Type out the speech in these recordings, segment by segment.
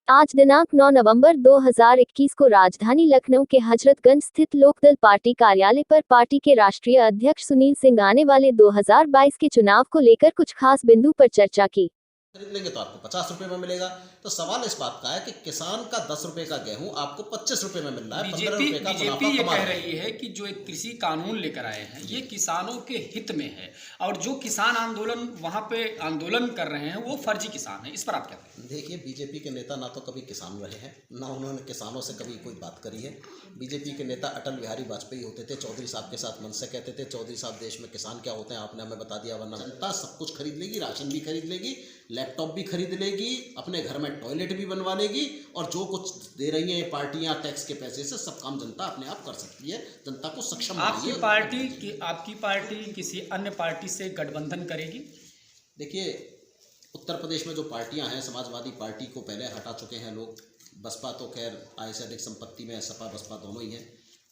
आज दिनांक 9 नवंबर 2021 को राजधानी लखनऊ के हजरतगंज स्थित लोकदल पार्टी कार्यालय पर पार्टी के राष्ट्रीय अध्यक्ष सुनील सिंह आने वाले 2022 के चुनाव को लेकर कुछ खास बिंदु पर चर्चा की। खरीद लेंगे तो आपको 50 रुपए में मिलेगा। तो सवाल इस बात का है कि किसान का 10 रुपए का गेहूं आपको 25 रुपए में मिल रहा है। बीजेपी ये कह रही है कि जो एक कृषि कानून लेकर आए हैं ये किसानों के हित में है और जो किसान आंदोलन वहां पे आंदोलन कर रहे हैं वो फर्जी किसान है। इस पर आप क्या कहें? देखिए, बीजेपी के नेता ना तो कभी किसान रहे हैं, ना उन्होंने किसानों से कभी कोई बात करी है। बीजेपी के नेता अटल बिहारी वाजपेयी होते थे, चौधरी साहब के साथ मन से कहते थे चौधरी साहब देश में किसान क्या होते हैं आपने हमें बता दिया, वरना जनता सब कुछ खरीद लेगी, राशन भी खरीद लेगी, लैपटॉप भी खरीद लेगी, अपने घर में टॉयलेट भी बनवा लेगी और जो कुछ दे रही हैं ये पार्टियां टैक्स के पैसे से सब काम जनता अपने आप कर सकती है। जनता को सक्षम आपकी पार्टी किसी अन्य पार्टी से गठबंधन करेगी? देखिए, उत्तर प्रदेश में जो पार्टियां हैं, समाजवादी पार्टी को पहले हटा चुके हैं लोग। बसपा तो खैर आय से अधिक संपत्ति में, सपा बसपा दोनों ही हैं।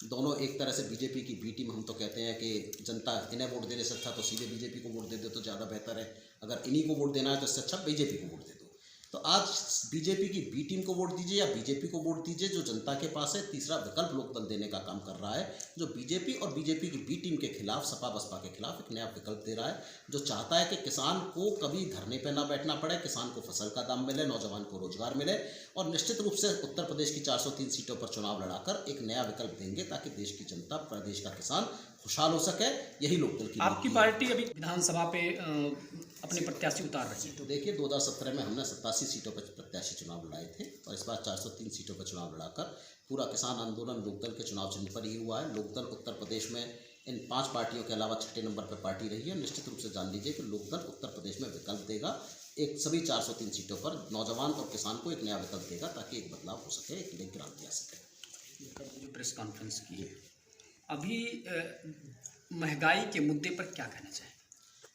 दोनों एक तरह से बीजेपी की बी टीम। हम तो कहते हैं कि जनता इन्हें वोट देने से अच्छा तो सीधे बीजेपी को वोट दे दे तो ज़्यादा बेहतर है। अगर इन्हीं को वोट देना है तो इससे अच्छा बीजेपी को वोट दे दो। तो आज बीजेपी की बी टीम को वोट दीजिए या बीजेपी को वोट दीजिए, जो जनता के पास है। तीसरा विकल्प लोकदल देने का काम कर रहा है, जो बीजेपी और बीजेपी की बी टीम के खिलाफ, सपा बसपा के खिलाफ एक नया विकल्प दे रहा है, जो चाहता है कि किसान को कभी धरने पर ना बैठना पड़े, किसान को फसल का दाम मिले, नौजवान को रोजगार मिले। और निश्चित रूप से उत्तर प्रदेश की 403 सीटों पर चुनाव लड़ाकर एक नया विकल्प देंगे ताकि देश की जनता, प्रदेश का किसान खुशहाल हो सके। यही लोकदल की आपकी पार्टी अभी विधानसभा पे अपने प्रत्याशी उतार रही है। तो देखिए, 2017 में हमने 87 सीटों पर प्रत्याशी चुनाव लड़ाए थे और इस बार 403 सीटों पर चुनाव लड़ाकर पूरा किसान आंदोलन लोकदल के चुनाव चिन्ह पर ही हुआ है। लोकदल उत्तर प्रदेश में इन 5 पार्टियों के अलावा 6ठे नंबर पर पार्टी रही है। निश्चित रूप से जान लीजिए कि लोकदल उत्तर प्रदेश में विकल्प देगा, एक सभी 403 सीटों पर नौजवान और किसान को एक नया विकल्प देगा ताकि एक बदलाव हो सके, एक नई क्रांति आ सके। जो प्रेस कॉन्फ्रेंस की है अभी, महंगाई के मुद्दे पर क्या कहना चाहिए?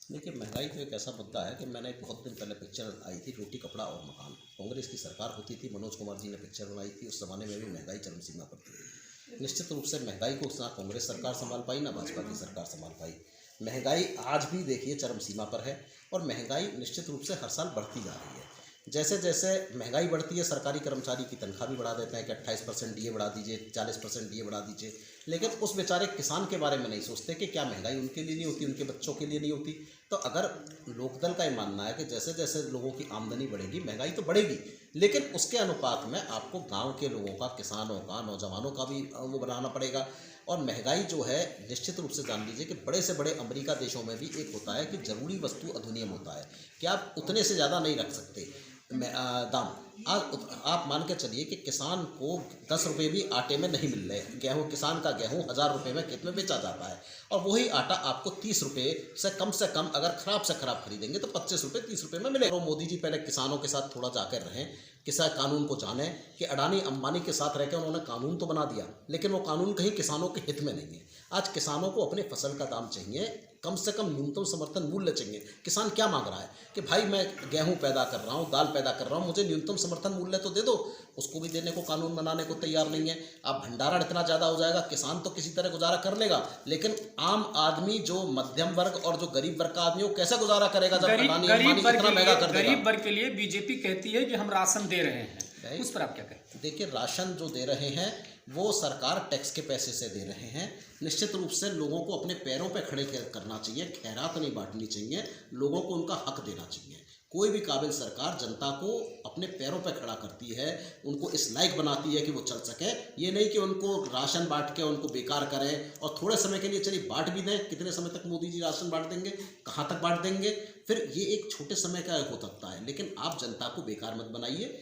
देखिए, महंगाई तो एक ऐसा मुद्दा है कि मैंने बहुत दिन पहले पिक्चर आई थी रोटी कपड़ा और मकान। कांग्रेस की सरकार होती थी, मनोज कुमार जी ने पिक्चर बनाई थी। उस ज़माने में भी महंगाई चरम सीमा पर थी। निश्चित रूप से महंगाई को ना कांग्रेस सरकार संभाल पाई, ना भाजपा की सरकार संभाल पाई। महंगाई आज भी देखिए चरम सीमा पर है और महंगाई निश्चित रूप से हर साल बढ़ती जा रही है। जैसे जैसे महंगाई बढ़ती है, सरकारी कर्मचारी की तनख्वाह भी बढ़ा देते हैं कि 28% डीए बढ़ा दीजिए, 40% डीए बढ़ा दीजिए, लेकिन उस बेचारे किसान के बारे में नहीं सोचते कि क्या महंगाई उनके लिए नहीं होती, उनके बच्चों के लिए नहीं होती। तो अगर लोकदल का ये मानना है कि जैसे जैसे लोगों की आमदनी बढ़ेगी महंगाई तो बढ़ेगी, लेकिन उसके अनुपात में आपको गाँव के लोगों का, किसानों का, नौजवानों का भी वो बनाना पड़ेगा। और महंगाई जो है निश्चित रूप से जान लीजिए कि बड़े से बड़े अमेरिका देशों में भी एक होता है कि ज़रूरी वस्तु अधिनियम होता है कि आप उतने से ज़्यादा नहीं रख सकते दाम। आप मान के चलिए कि किसान को 10 रुपये भी आटे में नहीं मिल रहे। गेहूँ, किसान का गेहूँ 1000 रुपये में खेत में बेचा जाता है और वही आटा आपको 30 रुपये से कम अगर ख़राब से ख़राब खरीदेंगे तो 25 रुपये 30 रुपये में मिलेगा। और मोदी जी पहले किसानों के साथ थोड़ा जाकर रहें, किसान कानून को जाने कि अडानी अंबानी के साथ रहकर उन्होंने कानून तो बना दिया, लेकिन वो कानून कहीं किसानों के हित में नहीं है। आज किसानों को अपने फसल का दाम चाहिए, कम से कम न्यूनतम समर्थन मूल्य चाहिए। किसान क्या मांग रहा है कि भाई मैं गेहूं पैदा कर रहा हूं, दाल पैदा कर रहा हूं, मुझे न्यूनतम समर्थन मूल्य तो दे दो। उसको भी देने को कानून बनाने को तैयार नहीं है। अब भंडारण इतना ज़्यादा हो जाएगा, किसान तो किसी तरह गुजारा कर लेगा, लेकिन आम आदमी जो मध्यम वर्ग और जो गरीब वर्ग का आदमी वो कैसे गुजारा करेगा जब अडानी अंबानी इतना महंगा कर देगा। गरीब वर्ग के लिए बीजेपी कहती है कि हम राशन दे रहे हैं, उस पर आप क्या कहें? देखिए, राशन जो दे रहे हैं वो सरकार टैक्स के पैसे से दे रहे हैं। निश्चित रूप से लोगों को अपने पैरों पे खड़े करना चाहिए, खैरात नहीं बांटनी चाहिए, लोगों को उनका हक देना चाहिए। कोई भी काबिल सरकार जनता को अपने पैरों पे खड़ा करती है, उनको इस लायक बनाती है कि वो चल सके। ये नहीं कि उनको राशन बांट के उनको बेकार करें और थोड़े समय के लिए चलिए बांट भी दें। कितने समय तक मोदी जी राशन बांट देंगे, कहाँ तक बांट देंगे? फिर ये एक छोटे समय का हो सकता है, लेकिन आप जनता को बेकार मत बनाइए।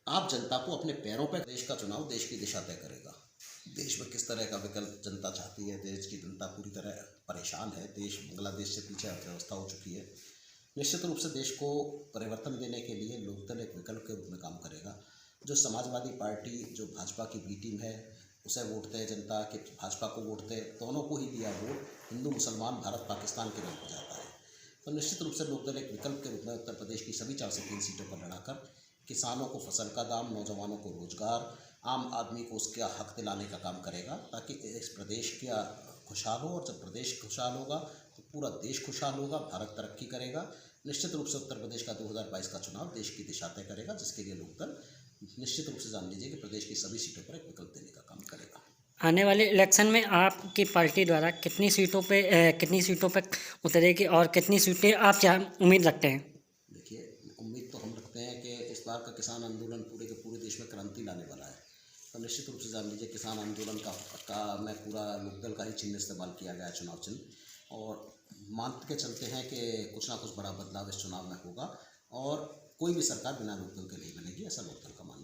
आप जनता को अपने पैरों पर, देश का चुनाव देश की दिशा तय करेगा। देश में किस तरह का विकल्प जनता चाहती है। देश की जनता पूरी तरह परेशान है। देश बांग्लादेश से पीछे अर्थव्यवस्था हो चुकी है। निश्चित रूप से देश को परिवर्तन देने के लिए लोकदल एक विकल्प के रूप में काम करेगा। जो समाजवादी पार्टी, जो भाजपा की बी टीम है, उसे वोट दे जनता कि भाजपा को वोट दे, दोनों को ही दिया वोट हिंदू मुसलमान, भारत पाकिस्तान के रंग हो जाता है। तो निश्चित रूप से लोकदल एक विकल्प के रूप में उत्तर प्रदेश की सभी 403 सीटों पर लड़ाकर किसानों को फसल का दाम, नौजवानों को रोजगार, आम आदमी को उसका हक दिलाने का काम करेगा ताकि इस प्रदेश का खुशहाल हो। और जब प्रदेश खुशहाल होगा तो पूरा देश खुशहाल होगा, भारत तरक्की करेगा। निश्चित रूप से उत्तर प्रदेश का 2022 का चुनाव देश की दिशा तय करेगा, जिसके लिए लोकदल निश्चित रूप से जान लीजिए कि प्रदेश की सभी सीटों पर एक विकल्प देने का काम करेगा। आने वाले इलेक्शन में आपकी पार्टी द्वारा कितनी सीटों पर उतरेगी और कितनी सीटें आप उम्मीद रखते हैं? देखिए, उम्मीद तो हम रखते हैं कि इस बार का किसान आंदोलन पूरे के पूरे देश में क्रांति लाने वाला है। तो निश्चित रूप से जान लीजिए किसान आंदोलन का में पूरा लोकदल का ही चिन्ह इस्तेमाल किया गया है, चुनाव चिन्ह, और मान के चलते हैं कि कुछ ना कुछ बड़ा बदलाव इस चुनाव में होगा और कोई भी सरकार बिना लोकदल के नहीं बनेगी, ऐसा लोकदल का मानना है।